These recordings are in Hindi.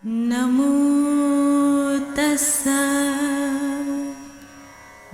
नमो तस्सा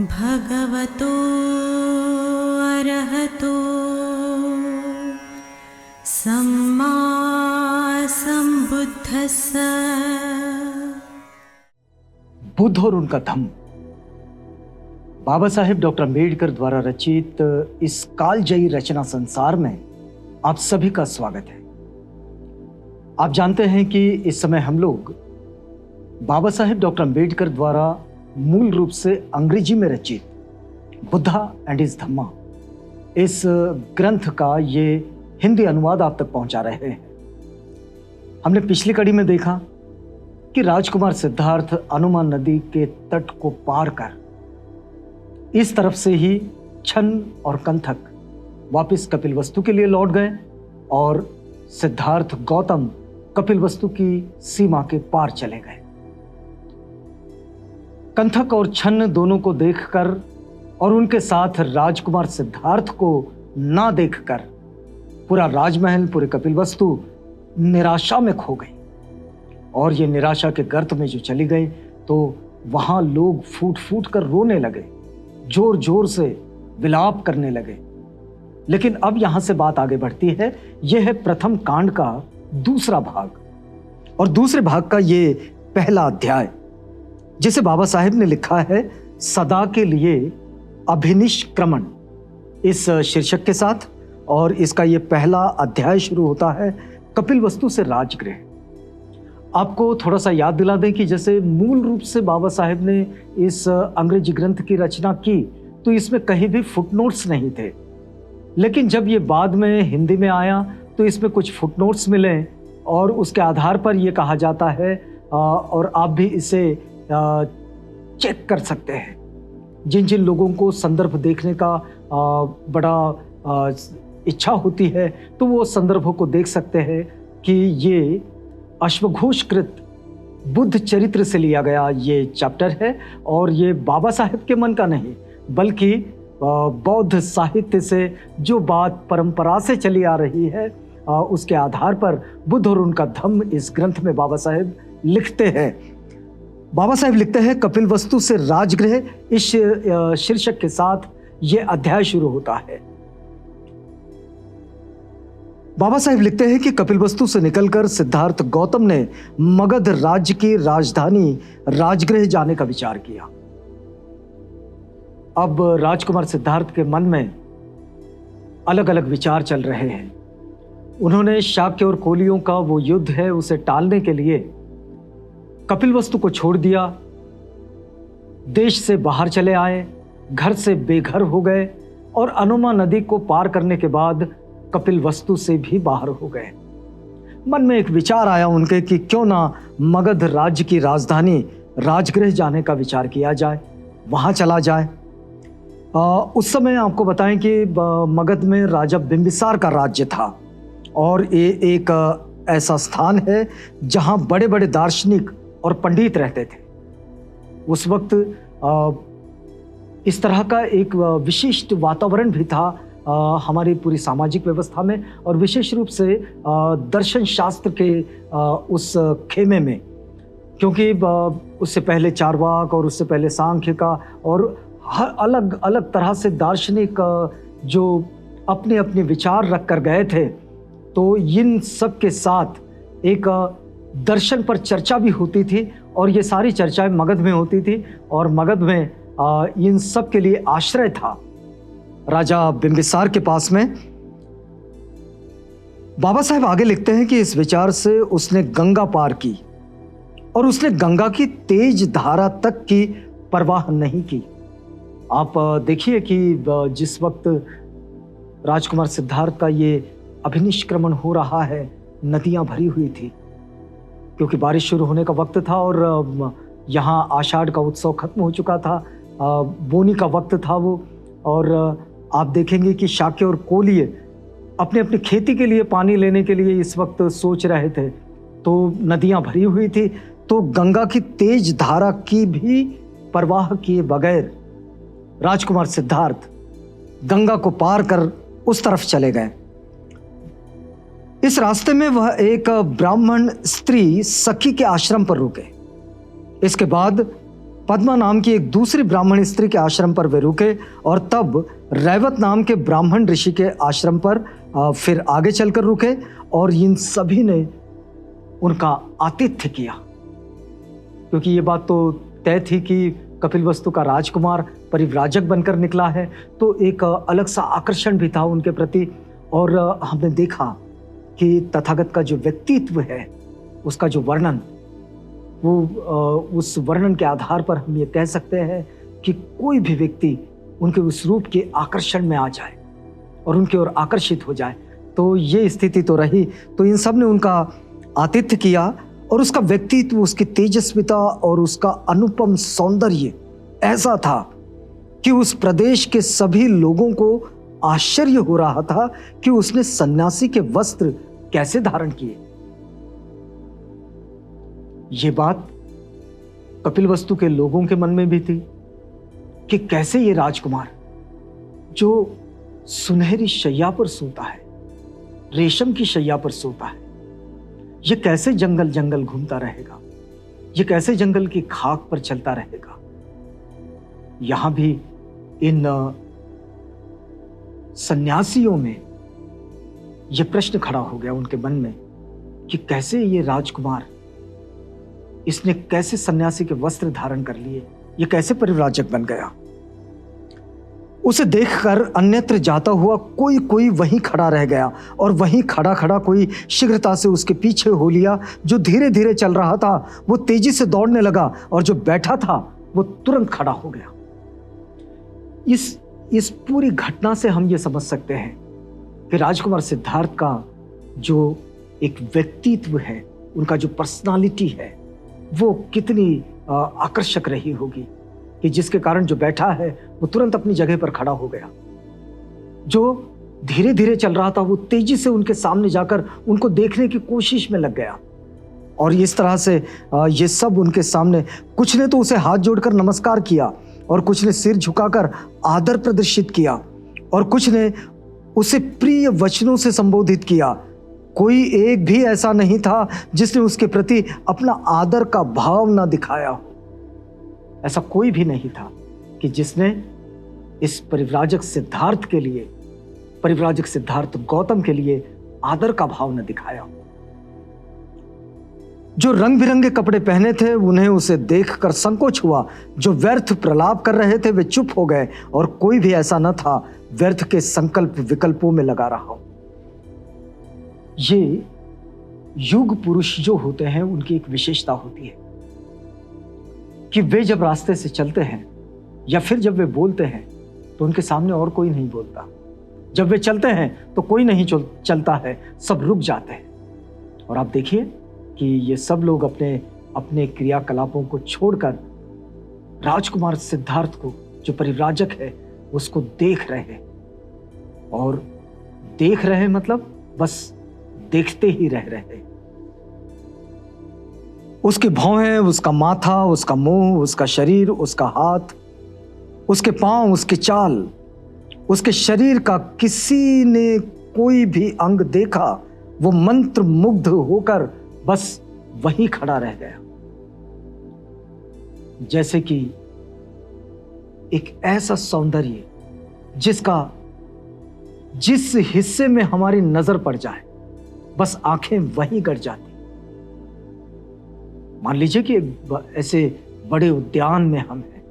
भगवतो अरहतो सम्मा संबुद्धस्सा। बुद्ध और उनका धम्म, बाबा साहेब डॉक्टर अम्बेडकर द्वारा रचित इस कालजयी रचना संसार में आप सभी का स्वागत है। आप जानते हैं कि इस समय हम लोग बाबा साहेब डॉक्टर अम्बेडकर द्वारा मूल रूप से अंग्रेजी में रचित बुद्धा एंड हिज धम्मा इस ग्रंथ का ये हिंदी अनुवाद आप तक पहुंचा रहे हैं। हमने पिछली कड़ी में देखा कि राजकुमार सिद्धार्थ अनुमान नदी के तट को पार कर इस तरफ से ही छन्न और कंथक वापस कपिलवस्तु के लिए लौट गए और सिद्धार्थ गौतम कपिलवस्तु की सीमा के पार चले गए। कंथक और छन्न दोनों को देखकर और उनके साथ राजकुमार सिद्धार्थ को ना देखकर पूरा राजमहल, पूरे कपिलवस्तु निराशा में खो गई और ये निराशा के गर्त में जो चली गई तो वहां लोग फूट फूट कर रोने लगे, जोर जोर से विलाप करने लगे। लेकिन अब यहां से बात आगे बढ़ती है। यह है प्रथम कांड का दूसरा भाग और दूसरे भाग का ये पहला अध्याय जिसे बाबा साहेब ने लिखा है सदा के लिए अभिनिष्क्रमण इस शीर्षक के साथ। और इसका ये पहला अध्याय शुरू होता है कपिलवस्तु से राजगृह। आपको थोड़ा सा याद दिला दें कि जैसे मूल रूप से बाबा साहेब ने इस अंग्रेजी ग्रंथ की रचना की तो इसमें कहीं भी फुटनोट्स नहीं थे, लेकिन जब ये बाद में हिंदी में आया तो इसमें कुछ फुटनोट्स मिले और उसके आधार पर यह कहा जाता है और आप भी इसे चेक कर सकते हैं। जिन जिन लोगों को संदर्भ देखने का बड़ा इच्छा होती है तो वो संदर्भों को देख सकते हैं कि ये अश्वघोषकृत बुद्ध चरित्र से लिया गया ये चैप्टर है और ये बाबा साहेब के मन का नहीं बल्कि बौद्ध साहित्य से जो बात परंपरा से चली आ रही है उसके आधार पर बुद्ध और उनका धम्म इस ग्रंथ में बाबा साहेब लिखते हैं। बाबा साहेब लिखते हैं कपिलवस्तु से राजगृह, इस शीर्षक के साथ ये अध्याय शुरू होता है। बाबा साहेब लिखते हैं कि कपिलवस्तु से निकलकर सिद्धार्थ गौतम ने मगध राज्य की राजधानी राजगृह जाने का विचार किया। अब राजकुमार सिद्धार्थ के मन में अलग अलग विचार चल रहे हैं। उन्होंने शाक्य और कोलियों का वो युद्ध है उसे टालने के लिए कपिलवस्तु को छोड़ दिया, देश से बाहर चले आए, घर से बेघर हो गए और अनुमा नदी को पार करने के बाद कपिलवस्तु से भी बाहर हो गए। मन में एक विचार आया उनके कि क्यों ना मगध राज्य की राजधानी राजगृह जाने का विचार किया जाए, वहां चला जाए। उस समय आपको बताएं कि मगध में राजा बिंबिसार का राज्य था और ये एक ऐसा स्थान है जहां बड़े बड़े दार्शनिक और पंडित रहते थे। उस वक्त इस तरह का एक विशिष्ट वातावरण भी था हमारी पूरी सामाजिक व्यवस्था में और विशेष रूप से दर्शन शास्त्र के उस खेमे में, क्योंकि उससे पहले चारवाक और उससे पहले सांख्य का और हर अलग अलग तरह से दार्शनिक जो अपने अपने विचार रख कर गए थे, तो इन सब के साथ एक दर्शन पर चर्चा भी होती थी और ये सारी चर्चाएं मगध में होती थी और मगध में इन सब के लिए आश्रय था राजा बिंबिसार के पास में। बाबा साहेब आगे लिखते हैं कि इस विचार से उसने गंगा पार की और उसने गंगा की तेज धारा तक की परवाह नहीं की। आप देखिए कि जिस वक्त राजकुमार सिद्धार्थ का ये अभिनिष्क्रमण हो रहा है, नदियां भरी हुई थी क्योंकि बारिश शुरू होने का वक्त था और यहाँ आषाढ़ का उत्सव खत्म हो चुका था, बोनी का वक्त था वो। और आप देखेंगे कि शाक्य और कोलिय अपने अपनी खेती के लिए पानी लेने के लिए इस वक्त सोच रहे थे, तो नदियां भरी हुई थी, तो गंगा की तेज धारा की भी परवाह किए बगैर राजकुमार सिद्धार्थ गंगा को पार कर उस तरफ चले गए। इस रास्ते में वह एक ब्राह्मण स्त्री सखी के आश्रम पर रुके। इसके बाद पद्मा नाम की एक दूसरी ब्राह्मण स्त्री के आश्रम पर वे रुके और तब रैवत नाम के ब्राह्मण ऋषि के आश्रम पर फिर आगे चलकर रुके और इन सभी ने उनका आतिथ्य किया, क्योंकि ये बात तो तय थी कि कपिलवस्तु का राजकुमार परिव्राजक बनकर निकला है, तो एक अलग सा आकर्षण भी था उनके प्रति। और हमने देखा कि तथागत का जो व्यक्तित्व है, उसका जो वर्णन, वो उस वर्णन के आधार पर हम ये कह सकते हैं कि कोई भी व्यक्ति उनके उस रूप के आकर्षण में आ जाए और उनकी ओर आकर्षित हो जाए। तो ये स्थिति तो रही। तो इन सब ने उनका आतिथ्य किया और उसका व्यक्तित्व, उसकी तेजस्विता और उसका अनुपम सौंदर्य ऐसा था कि उस प्रदेश के सभी लोगों को आश्चर्य हो रहा था कि उसने सन्यासी के वस्त्र कैसे धारण किए। ये बात कपिलवस्तु के लोगों के मन में भी थी कि कैसे ये राजकुमार जो सुनहरी शैया पर सोता है, रेशम की शैया पर सोता है, ये कैसे जंगल जंगल घूमता रहेगा, ये कैसे जंगल की खाक पर चलता रहेगा। यहां भी इन सन्यासियों में यह प्रश्न खड़ा हो गया उनके मन में कि कैसे ये राजकुमार, इसने कैसे सन्यासी के वस्त्र धारण कर लिए, ये कैसे परिव्राजक बन गया। उसे देखकर अन्यत्र जाता हुआ कोई कोई वहीं खड़ा रह गया और वहीं खड़ा खड़ा कोई शीघ्रता से उसके पीछे हो लिया। जो धीरे धीरे चल रहा था वो तेजी से दौड़ने लगा और जो बैठा था वो तुरंत खड़ा हो गया। इस पूरी घटना से हम ये समझ सकते हैं कि राजकुमार सिद्धार्थ का जो एक व्यक्तित्व है, उनका जो पर्सनालिटी है, वो कितनी आकर्षक रही होगी कि जिसके कारण जो बैठा है वो तुरंत अपनी जगह पर खड़ा हो गया। जो धीरे धीरे चल रहा था वो तेजी से उनके सामने जाकर उनको देखने की कोशिश में लग गया। और इस तरह से ये सब उनके सामने, कुछ ने तो उसे हाथ जोड़कर नमस्कार किया और कुछ ने सिर झुकाकर आदर प्रदर्शित किया और कुछ ने उसे प्रिय वचनों से संबोधित किया। कोई एक भी ऐसा नहीं था जिसने उसके प्रति अपना आदर का भाव ना दिखाया हो। ऐसा कोई भी नहीं था कि जिसने इस परिव्राजक सिद्धार्थ के लिए, परिव्राजक सिद्धार्थ गौतम के लिए आदर का भाव न दिखाया। जो रंग बिरंगे कपड़े पहने थे उन्हें उसे देखकर संकोच हुआ। जो व्यर्थ प्रलाप कर रहे थे वे चुप हो गए और कोई भी ऐसा न था व्यर्थ के संकल्प विकल्पों में लगा रहा हो। ये युग पुरुष जो होते हैं उनकी एक विशेषता होती है कि वे जब रास्ते से चलते हैं या फिर जब वे बोलते हैं तो उनके सामने और कोई नहीं बोलता। जब वे चलते हैं तो कोई नहीं चलता है, सब रुक जाते हैं। और आप देखिए कि ये सब लोग अपने अपने क्रियाकलापों को छोड़कर राजकुमार सिद्धार्थ को, जो परिव्राजक है, उसको देख रहे हैं। और देख रहे मतलब बस देखते ही रह रहे। उसकी भौहें, उसका माथा, उसका मुंह, उसका शरीर, उसका हाथ, उसके पांव, उसकी चाल, उसके शरीर का किसी ने कोई भी अंग देखा, वो मंत्र मुग्ध होकर बस वहीं खड़ा रह गया। जैसे कि एक ऐसा सौंदर्य जिस हिस्से में हमारी नजर पड़ जाए बस आंखें वहीं गड़ जाती। मान लीजिए कि ऐसे बड़े उद्यान में हम हैं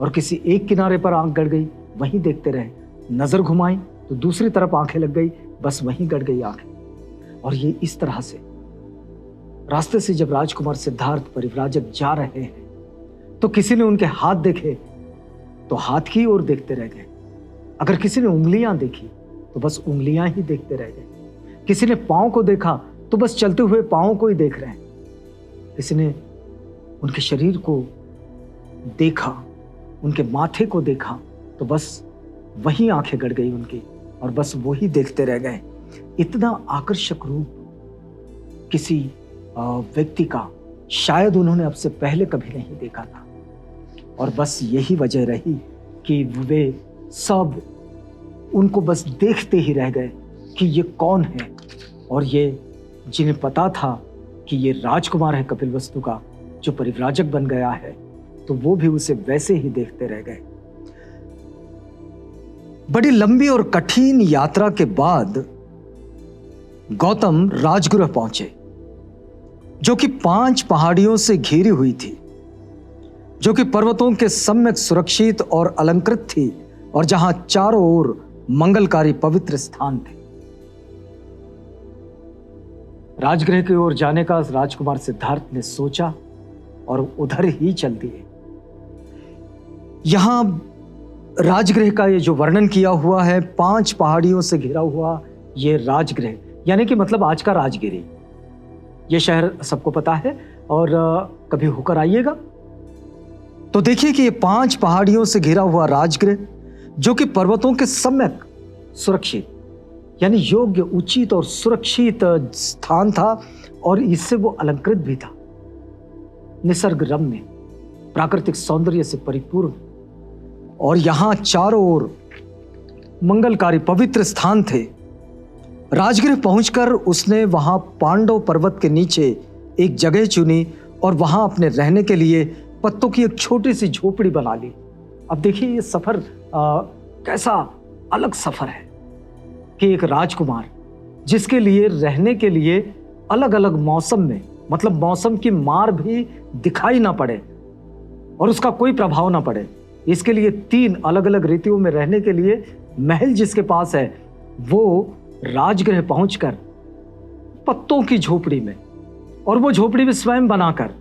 और किसी एक किनारे पर आंख गड़ गई, वहीं देखते रहे, नजर घुमाई तो दूसरी तरफ आंखें लग गई, बस वहीं गड़ गई आंखें। और ये इस तरह से रास्ते से जब राजकुमार सिद्धार्थ परिव्राजक जा रहे हैं तो किसी ने उनके हाथ देखे तो हाथ की ओर देखते रह गए। अगर किसी ने उंगलियां देखी तो बस उंगलियां ही देखते रह गए। किसी ने पांव को देखा तो बस चलते हुए पांव को ही देख रहे हैं। किसी ने उनके शरीर को देखा, उनके माथे को देखा तो बस वही आंखें गड़ गई उनकी और बस वही देखते रह गए। इतना आकर्षक रूप किसी व्यक्ति का शायद उन्होंने अब से पहले कभी नहीं देखा था। और बस यही वजह रही कि वे सब उनको बस देखते ही रह गए कि ये कौन है, और ये जिन्हें पता था कि ये राजकुमार है कपिलवस्तु का जो परिव्राजक बन गया है, तो वो भी उसे वैसे ही देखते रह गए। बड़ी लंबी और कठिन यात्रा के बाद गौतम राजगृह पहुंचे, जो कि 5 पहाड़ियों से घिरी हुई थी, जो कि पर्वतों के सम्यक सुरक्षित और अलंकृत थी, और जहां चारों ओर मंगलकारी पवित्र स्थान थे। राजगृह की ओर जाने का राजकुमार सिद्धार्थ ने सोचा और उधर ही चल दिए। यहां राजगृह का ये जो वर्णन किया हुआ है, 5 पहाड़ियों से घिरा हुआ ये राजगृह, यानी कि मतलब आज का राजगिरी। ये शहर सबको पता है और कभी होकर आइएगा तो देखिए कि ये 5 पहाड़ियों से घिरा हुआ राजगृह, जो कि पर्वतों के सम्यक सुरक्षित यानी योग्य, उचित और सुरक्षित स्थान था, और इससे वो अलंकृत भी था, निसर्ग रम्य, प्राकृतिक सौंदर्य से परिपूर्ण। और यहां चारों ओर मंगलकारी पवित्र स्थान थे। राजगृह पहुंचकर उसने वहां पांडव पर्वत के नीचे एक जगह चुनी और वहां अपने रहने के लिए पत्तों की एक छोटी सी झोपड़ी बना ली। अब देखिए ये सफर कैसा अलग सफर है कि एक राजकुमार जिसके लिए रहने के लिए अलग अलग मौसम में, मतलब मौसम की मार भी दिखाई ना पड़े और उसका कोई प्रभाव ना पड़े, इसके लिए 3 अलग अलग ऋतुओं में रहने के लिए महल जिसके पास है, वो राजगृह पहुंचकर पत्तों की झोपड़ी में, और वो झोपड़ी भी स्वयं बनाकर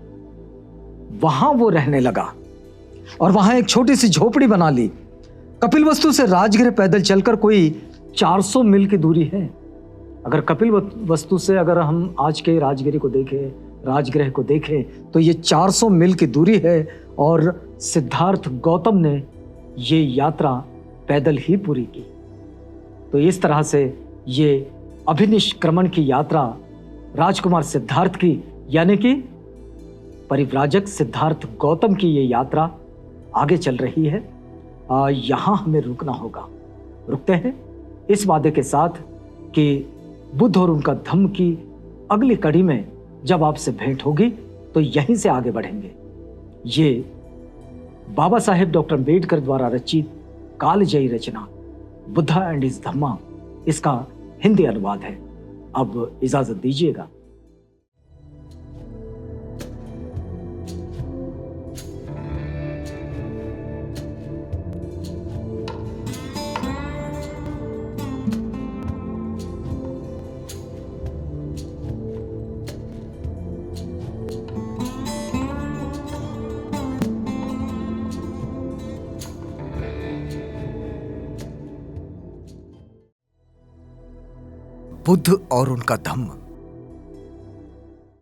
वहां वो रहने लगा और वहां एक छोटी सी झोपड़ी बना ली। कपिलवस्तु से राजगृह पैदल चलकर कोई 400 मील की दूरी है। अगर कपिलवस्तु से अगर हम आज के राजगृह को देखें तो ये 400 मील की दूरी है, और सिद्धार्थ गौतम ने ये यात्रा पैदल ही पूरी की। तो इस तरह से ये अभिनिष्क्रमण की यात्रा राजकुमार सिद्धार्थ की, यानी कि परिव्राजक सिद्धार्थ गौतम की ये यात्रा आगे चल रही है। यहां हमें रुकना होगा। रुकते हैं इस वादे के साथ कि बुद्ध और उनका धम्म की अगली कड़ी में जब आपसे भेंट होगी तो यहीं से आगे बढ़ेंगे। ये बाबा साहेब डॉक्टर अम्बेडकर द्वारा रचित कालजयी रचना बुद्धा एंड हिज धम्मा, इसका हिंदी अनुवाद है। अब इजाजत दीजिएगा। बुद्ध और उनका धम्म।